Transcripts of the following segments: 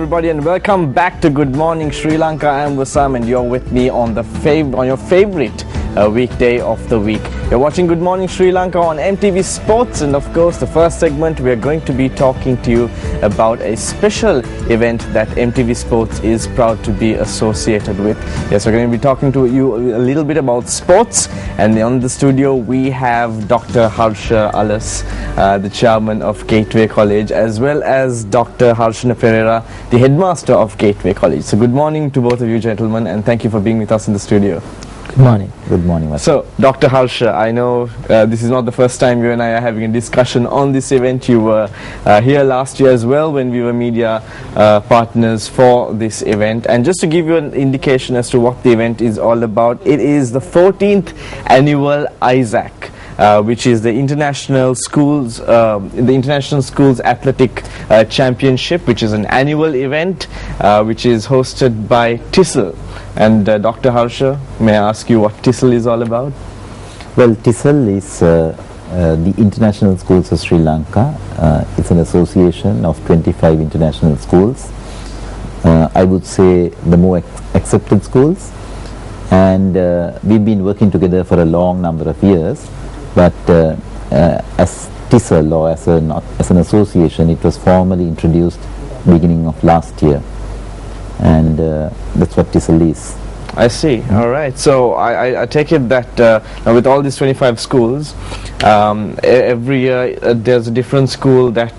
everybody, and welcome back to Good Morning Sri Lanka. I am Wasam, and you're with me on your favorite weekday of the week. You're watching Good Morning Sri Lanka on MTV Sports, and of course the first segment we are going to be talking to you about a special event that MTV Sports is proud to be associated with. Yes, we're going to be talking to you a little bit about sports, and on the studio we have Dr. Harsha Alas, the chairman of Gateway College, as well as Dr. Harshana Pereira, the headmaster of Gateway College. So good morning to both of you gentlemen, and thank you for being with us in the studio. Good morning. Good morning. So, Dr. Harsha, I know this is not the first time you and I are having a discussion on this event. You were here last year as well when we were media partners for this event. And just to give you an indication as to what the event is all about, it is the 14th annual ISAC. Which is the International Schools Athletic Championship, which is an annual event which is hosted by TISL. And Dr. Harsha, may I ask you what TISL is all about? Well, TISL is the International Schools of Sri Lanka. It's an association of 25 international schools. I would say the more accepted schools. And we've been working together for a long number of years. But as TISL, or as an association, it was formally introduced beginning of last year, and that's what TISL is. I see. All right. So I take it that now with all these 25 schools, every year there's a different school that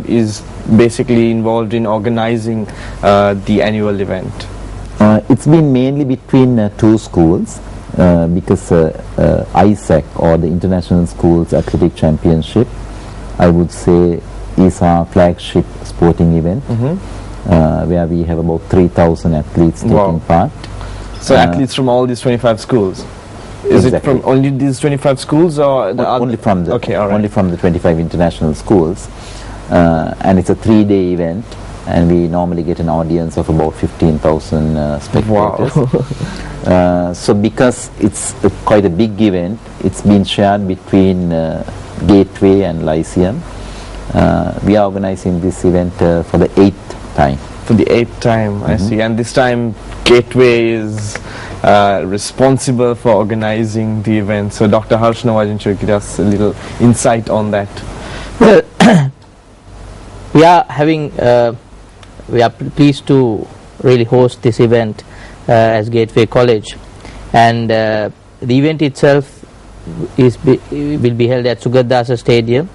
is basically involved in organizing the annual event. It's been mainly between two schools. Because ISAC, or the International Schools Athletic Championship, I would say is our flagship sporting event, where we have about 3,000 athletes taking part. So athletes from all these 25 schools? Is it from only these 25 schools, or only from the only from the 25 international schools? And it's a 3-day event, and we normally get an audience of about 15,000 spectators. Wow. So because it's quite a big event, it's been shared between Gateway and Lyceum. We are organizing this event for the 8th time. For the 8th time, I see. And this time Gateway is responsible for organizing the event. So Dr. Harshana, why don't you give us a little insight on that? Well, we are pleased to really host this event as Gateway College, and the event itself will be held at Sugathadasa Stadium.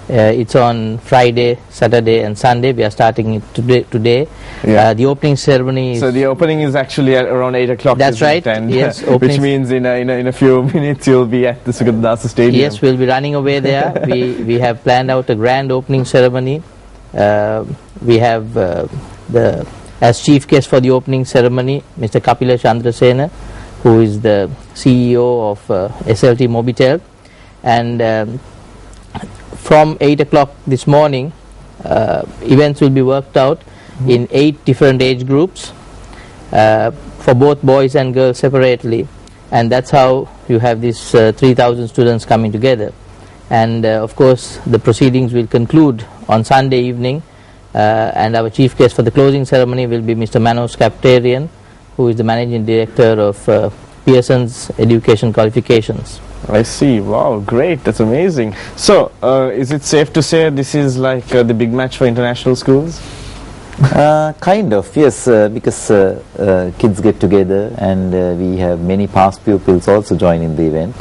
It's on Friday, Saturday and Sunday. We are starting it today. Yeah. The opening ceremony is... So the opening is actually at around 8 o'clock. That's right. Yes, which means in a few minutes you'll be at the Sugathadasa Stadium. Yes, we'll be running away there. we have planned out a grand opening ceremony. We have as chief guest for the opening ceremony, Mr. Kapila Chandrasena, who is the CEO of SLT Mobitel, and from 8 o'clock this morning, events will be worked out in 8 different age groups for both boys and girls separately, and that's how you have these 3,000 students coming together. And of course the proceedings will conclude on Sunday evening, and our chief guest for the closing ceremony will be Mr. Manos Kaptarian, who is the managing director of Pearson's Education Qualifications. I see. Wow, great. That's amazing. So is it safe to say this is like the big match for international schools? Kind of, yes, because kids get together, and we have many past pupils also joining the event.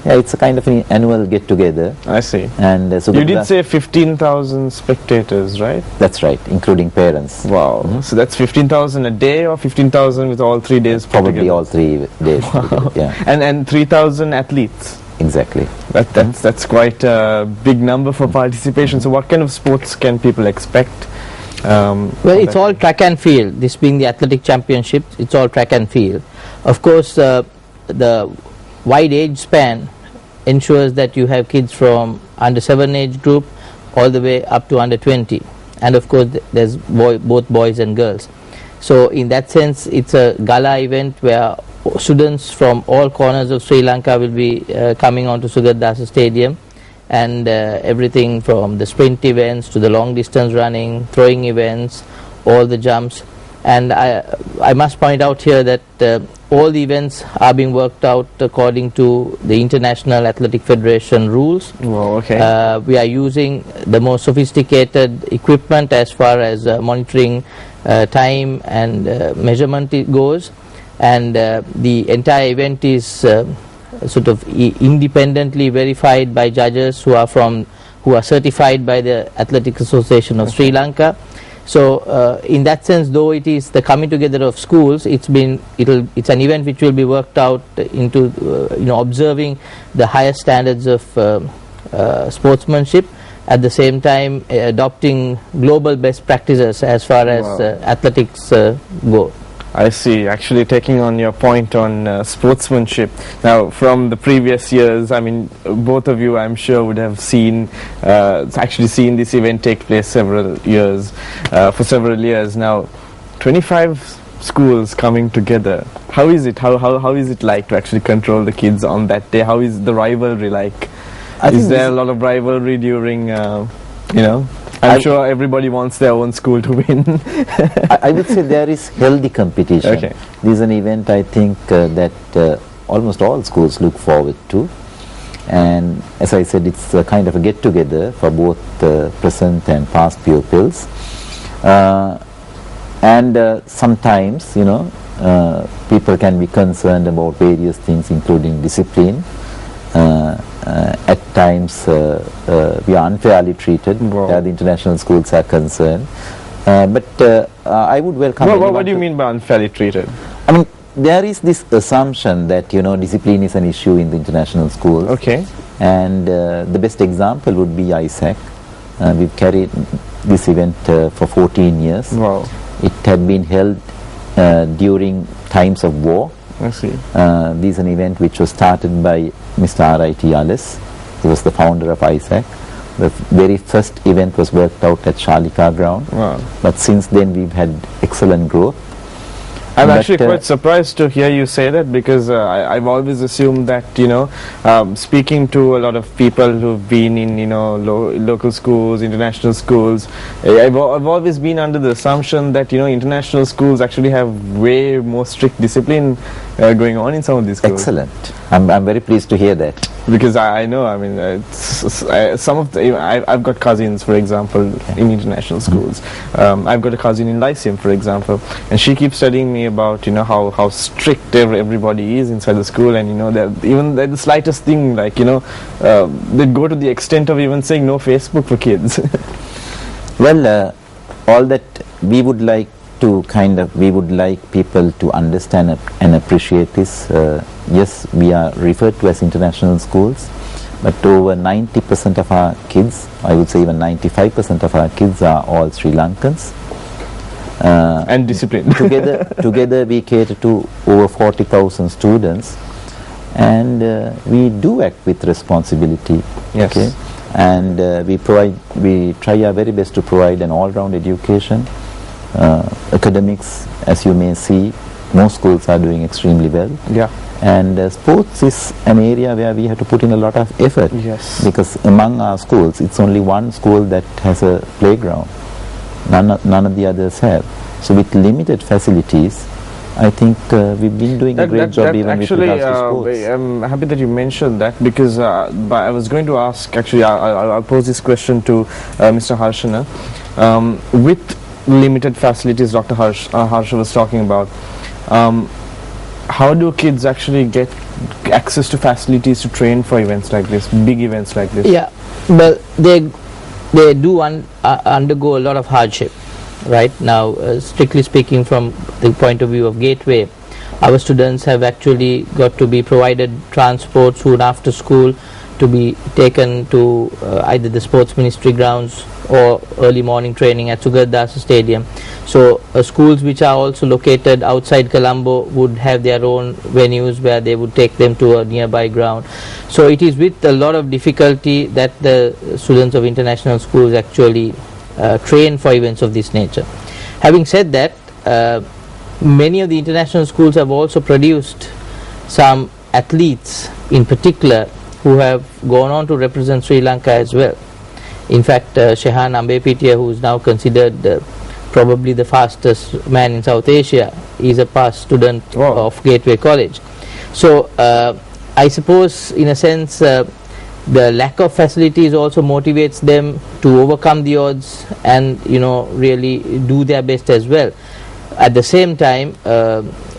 Yeah, it's a kind of an annual get-together. I see. And so you did say 15,000 spectators, right? That's right, including parents. Wow. So that's 15,000 a day, or 15,000 with all 3 days? Probably all 3 days. Wow. Yeah. And 3,000 athletes. Exactly. That's quite a big number for participation. So what kind of sports can people expect? Well, it's all track and field. This being the athletic championship, it's all track and field. Of course, the wide age span ensures that you have kids from under 7 age group all the way up to under 20, and of course there's both boys and girls. So in that sense, it's a gala event where students from all corners of Sri Lanka will be coming on to Sugathadasa Stadium, and everything from the sprint events to the long distance running, throwing events, all the jumps. And I must point out here that all the events are being worked out according to the International Athletic Federation rules. Wow, okay. We are using the most sophisticated equipment as far as monitoring time and measurement goes, and the entire event is sort of independently verified by judges who are certified by the Athletic Association of Sri Lanka. So in that sense, though it is the coming together of schools, it's an event which will be worked out into observing the highest standards of sportsmanship, at the same time adopting global best practices as far as athletics go. I see. Actually, taking on your point on sportsmanship, now from the previous years, I mean, both of you, I'm sure, would have actually seen this event take place for several years now. 25 schools coming together. How is it? How is it like to actually control the kids on that day? How is the rivalry like? Is there a lot of rivalry during, I'm sure everybody wants their own school to win. I would say there is healthy competition. Okay. This is an event I think that almost all schools look forward to. And as I said, it's a kind of a get-together for both present and past pupils. And sometimes, people can be concerned about various things, including discipline. At times we are unfairly treated where the international schools are concerned. But I would welcome... What do you mean by unfairly treated? I mean, there is this assumption that, discipline is an issue in the international schools. Okay. And the best example would be ISAC. We've carried this event for 14 years. Wow. It had been held during times of war. I see. This is an event which was started by Mr. R.I.T. Alice, who was the founder of ISAC. The very first event was worked out at Shalika ground. Wow. But since then we've had excellent growth. I'm actually quite surprised to hear you say that, because I've always assumed that, speaking to a lot of people who've been in, local schools, international schools, I've always been under the assumption that, international schools actually have way more strict discipline going on in some of these schools. Excellent. I'm very pleased to hear that. Because I know, I mean, I've got cousins, for example, in international schools. I've got a cousin in Lyceum, for example, and she keeps telling me about, how strict everybody is inside the school, and, that even the slightest thing, like, they go to the extent of even saying no Facebook for kids. Well, all that we would like people to understand and appreciate this. Yes, we are referred to as international schools, but over 90% of our kids, I would say even 95% of our kids, are all Sri Lankans. And disciplined. Together we cater to over 40,000 students, and we do act with responsibility. Yes. Okay? And we try our very best to provide an all-round education. Academics, as you may see, most schools are doing extremely well. Yeah. And sports is an area where we have to put in a lot of effort. Yes. Because among our schools, it's only one school that has a playground. None of the others have. So with limited facilities, I think we've been doing a great job even actually, with regards to sports. I'm happy that you mentioned that, because I was going to ask, actually, I'll pose this question to Mr. Harshana. With limited facilities Dr. Harsha was talking about, how do kids actually get access to facilities to train for events like this, big events like this? Yeah, well, they do undergo a lot of hardship. Right now, strictly speaking, from the point of view of Gateway, our students have actually got to be provided transport soon after school to be taken to either the sports ministry grounds or early morning training at Sugathadasa Stadium. So schools which are also located outside Colombo would have their own venues where they would take them to a nearby ground. So it is with a lot of difficulty that the students of international schools actually train for events of this nature. Having said that, many of the international schools have also produced some athletes in particular who have gone on to represent Sri Lanka as well. In fact, Shehan Ambepitiya, who is now considered probably the fastest man in South Asia. He's a past student of Gateway College. So I suppose in a sense the lack of facilities also motivates them to overcome the odds and really do their best as well. At the same time,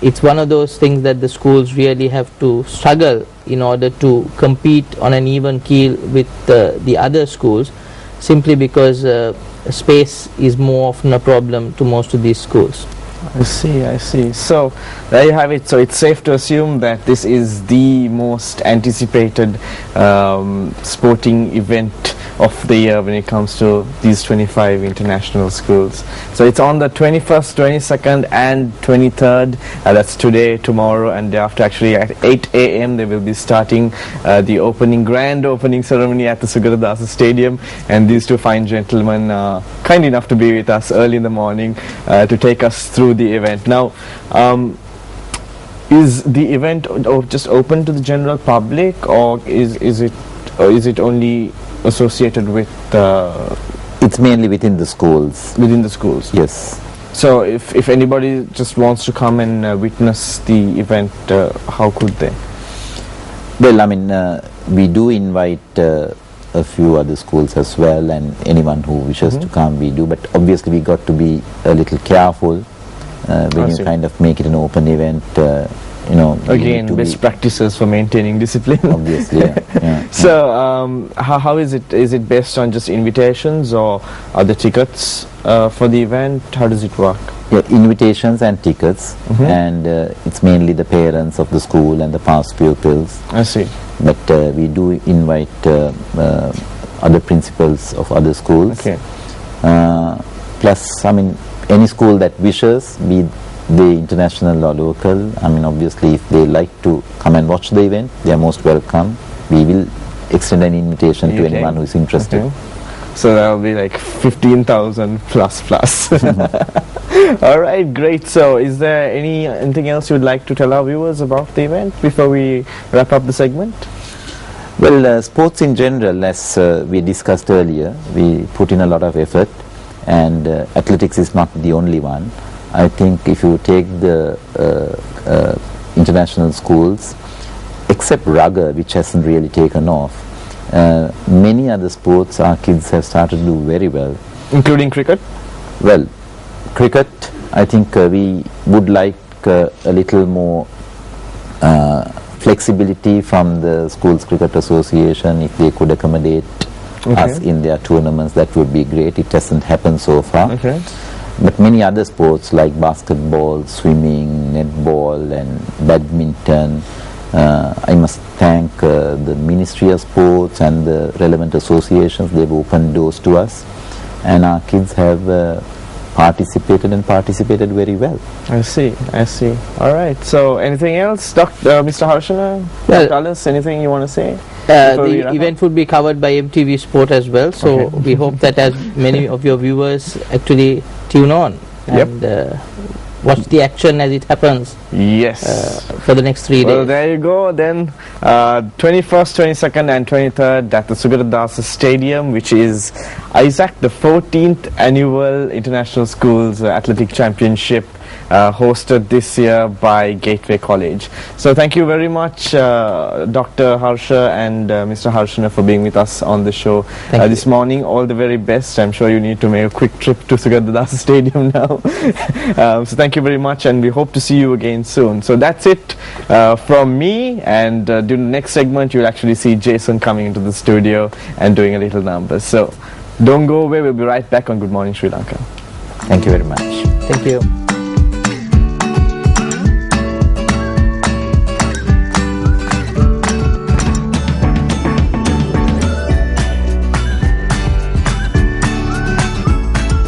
it's one of those things that the schools really have to struggle in order to compete on an even keel with the other schools, simply because space is more often a problem to most of these schools. I see. So there you have it. So it's safe to assume that this is the most anticipated sporting event of the year when it comes to these 25 international schools. So it's on the 21st, 22nd and 23rd. That's today, tomorrow and day after. Actually at 8 a.m. they will be starting the grand opening ceremony at the Sugaradasa Stadium, and these two fine gentlemen are kind enough to be with us early in the morning to take us through the event. Now, is the event just open to the general public, or is it only associated with it's mainly within the schools? Within the schools, yes. So if anybody just wants to come and witness the event, how could they? Well, I mean, we do invite a few other schools as well, and anyone who wishes to come, we do, but obviously we got to be a little careful when you kind of make it an open event. Again, best practices for maintaining discipline. Obviously, yeah. So, how is it? Is it based on just invitations, or are the tickets for the event? How does it work? Yeah, invitations and tickets, and it's mainly the parents of the school and the past pupils. I see. But we do invite other principals of other schools. Okay. Plus, I mean, any school that wishes, be they international or local, I mean, obviously if they like to come and watch the event, they are most welcome. We will extend an invitation to anyone who is interested. Okay. So that will be like 15,000 plus. All right, great. So is there anything else you would like to tell our viewers about the event before we wrap up the segment? Well, sports in general, as we discussed earlier, we put in a lot of effort, and athletics is not the only one. I think if you take the international schools, except rugby, which hasn't really taken off, many other sports our kids have started to do very well. Including cricket? Well, cricket, I think we would like a little more flexibility from the Schools Cricket Association. If they could accommodate us in their tournaments, that would be great. It hasn't happened so far. Okay. But many other sports like basketball, swimming, netball and badminton, I must thank the Ministry of Sports and the relevant associations. They've opened doors to us, and our kids have participated very well. I see. All right. So anything else, Mr. Harshana? Well, Dr. Alice, anything you want to say? The event would be covered by MTV Sport as well, so we hope that as many of your viewers actually tune on and watch the action as it happens. Yes. For the next 3 days. Well, there you go. Then 21st, 22nd and 23rd at the Sugaradasa Stadium, which is Isaac, the 14th annual International Schools Athletic Championship hosted this year by Gateway College. So thank you very much Dr. Harsha and Mr. Harshana for being with us on the show this morning. All the very best. I'm sure you need to make a quick trip to Sugaradasa Stadium now. So thank you very much, and we hope to see you again soon. So that's it from me, and during the next segment you'll actually see Jason coming into the studio and doing a little number. So don't go away, we'll be right back on Good Morning Sri Lanka. Thank you very much. Thank you.